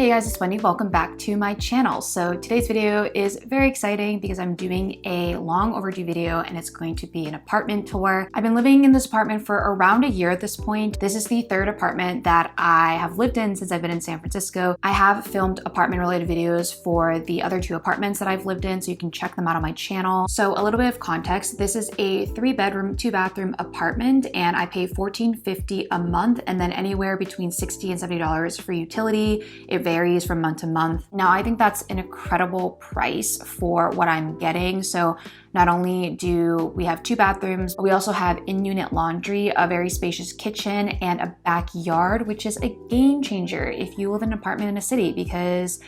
Hey guys, it's Wendy. Welcome back to my channel. So today's video is very exciting because I'm doing a long overdue video and it's going to be an apartment tour. I've been living in this apartment for around a year at this point. This is the third apartment that I have lived in since I've been in San Francisco. I have filmed apartment related videos for the other two apartments that I've lived in, so you can check them out on my channel. So a little bit of context, this is a 3-bedroom, 2-bathroom apartment and I pay $14.50 a month and then anywhere between $60 and $70 for utility. It varies from month to month. Now, I think that's an incredible price for what I'm getting. So not only do we have 2 bathrooms, but we also have in-unit laundry, a very spacious kitchen, and a backyard, which is a game changer if you live in an apartment in a city, because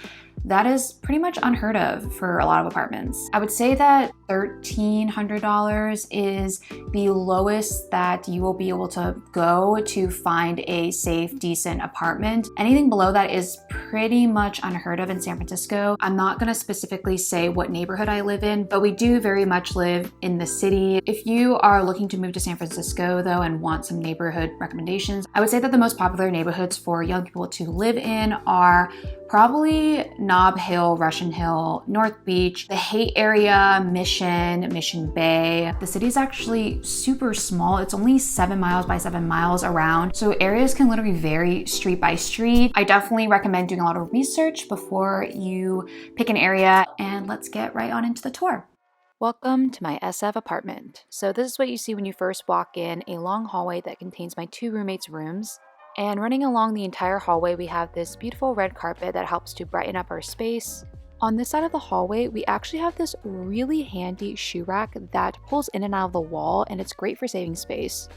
that is pretty much unheard of for a lot of apartments. I would say that $1,300 is the lowest that you will be able to go to find a safe, decent apartment. Anything below that is pretty much unheard of in San Francisco. I'm not gonna specifically say what neighborhood I live in, but we do very much live in the city. If you are looking to move to San Francisco though and want some neighborhood recommendations, I would say that the most popular neighborhoods for young people to live in are probably Nob Hill, Russian Hill, North Beach, the Haight area, Mission Bay. The city is actually super small. It's only 7 miles by 7 miles around. So areas can literally vary street by street. I definitely recommend doing a lot of research before you pick an area, and let's get right on into the tour. Welcome to my SF apartment. So this is what you see when you first walk in, a long hallway that contains my 2 roommates' rooms. And running along the entire hallway, we have this beautiful red carpet that helps to brighten up our space. On this side of the hallway, we actually have this really handy shoe rack that pulls in and out of the wall, and it's great for saving space.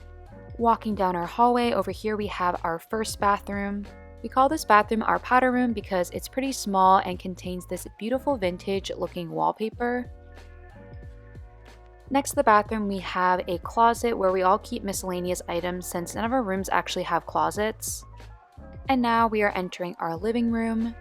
Walking down our hallway, over here we have our first bathroom. We call this bathroom our powder room because it's pretty small and contains this beautiful vintage looking wallpaper. Next to the bathroom, we have a closet where we all keep miscellaneous items since none of our rooms actually have closets. And now we are entering our living room.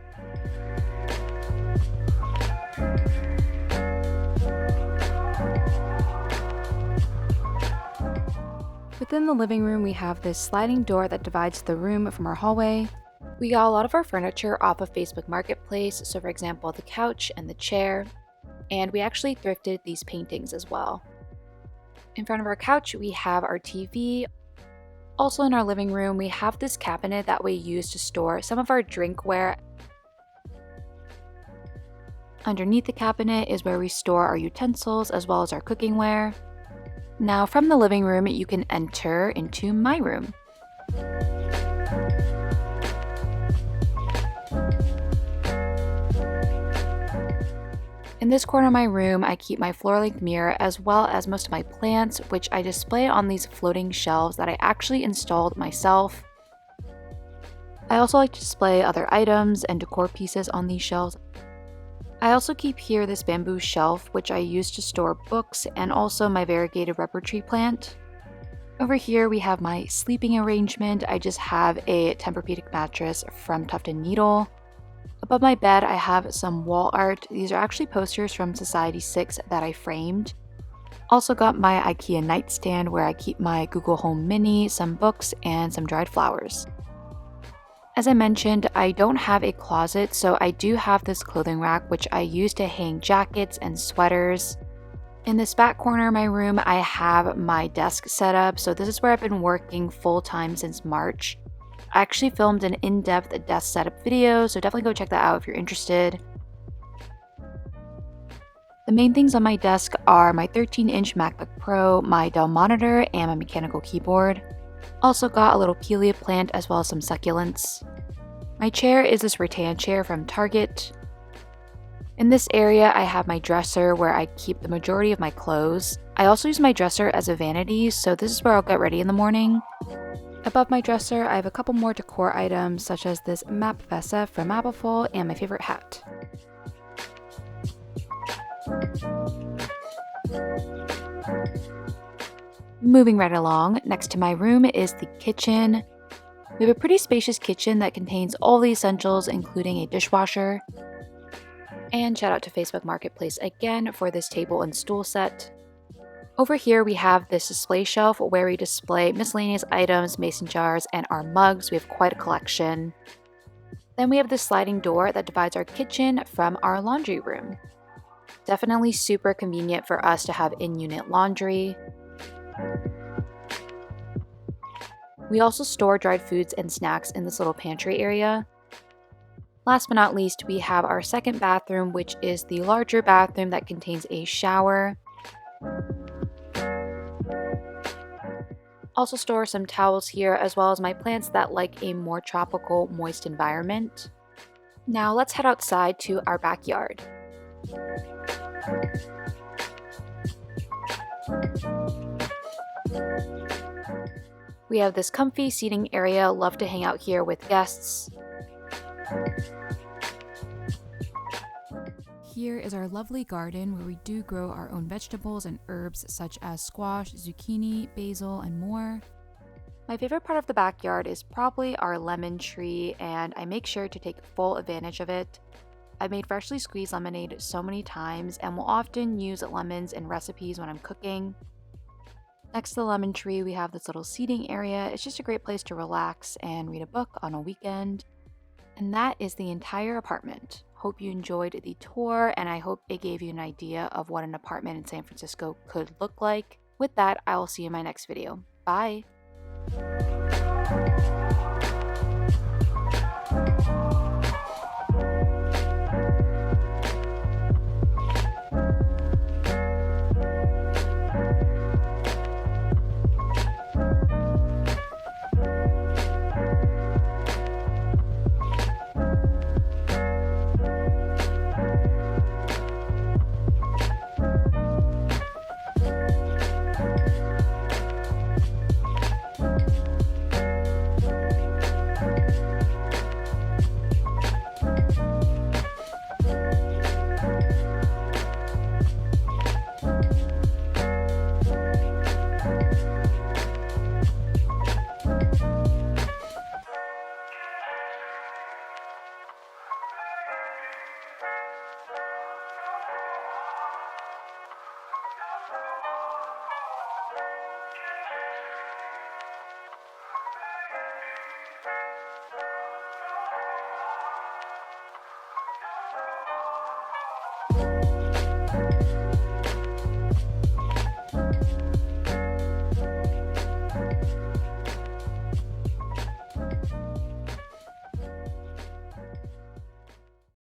Within the living room, we have this sliding door that divides the room from our hallway. We got a lot of our furniture off of Facebook Marketplace, so for example, the couch and the chair. And we actually thrifted these paintings as well. In front of our couch, we have our TV. Also in our living room, we have this cabinet that we use to store some of our drinkware. Underneath the cabinet is where we store our utensils as well as our cookingware. Now from the living room, you can enter into my room. In this corner of my room, I keep my floor-length mirror as well as most of my plants, which I display on these floating shelves that I actually installed myself. I also like to display other items and decor pieces on these shelves. I also keep here this bamboo shelf, which I use to store books and also my variegated rubber tree plant. Over here we have my sleeping arrangement. I just have a Tempur-Pedic mattress from Tuft & Needle. Above my bed, I have some wall art. These are actually posters from Society 6 that I framed. Also got my IKEA nightstand where I keep my Google Home Mini, some books, and some dried flowers. As I mentioned, I don't have a closet, so I do have this clothing rack which I use to hang jackets and sweaters. In this back corner of my room, I have my desk set up, so this is where I've been working full-time since March. I actually filmed an in-depth desk setup video, so definitely go check that out if you're interested. The main things on my desk are my 13-inch MacBook Pro, my Dell monitor, and my mechanical keyboard. Also got a little Pelia plant as well as some succulents. My chair is this rattan chair from Target. In this area, I have my dresser where I keep the majority of my clothes. I also use my dresser as a vanity, so this is where I'll get ready in the morning. Above my dresser, I have a couple more decor items such as this map of SF from Appleful and my favorite hat. Moving right along, next to my room is the kitchen. We have a pretty spacious kitchen that contains all the essentials, including a dishwasher. And shout out to Facebook Marketplace again for this table and stool set. Over here we have this display shelf where we display miscellaneous items, mason jars, and our mugs. We have quite a collection. Then we have this sliding door that divides our kitchen from our laundry room. Definitely super convenient for us to have in-unit laundry. We also store dried foods and snacks in this little pantry area. Last but not least, we have our second bathroom, which is the larger bathroom that contains a shower. Also store some towels here, as well as my plants that like a more tropical, moist environment. Now let's head outside to our backyard. We have this comfy seating area. Love to hang out here with guests. Here is our lovely garden where we do grow our own vegetables and herbs such as squash, zucchini, basil, and more. My favorite part of the backyard is probably our lemon tree, and I make sure to take full advantage of it. I've made freshly squeezed lemonade so many times and will often use lemons in recipes when I'm cooking. Next to the lemon tree, we have this little seating area. It's just a great place to relax and read a book on a weekend. And that is the entire apartment. Hope you enjoyed the tour, and I hope it gave you an idea of what an apartment in San Francisco could look like. With that, I will see you in my next video. Bye!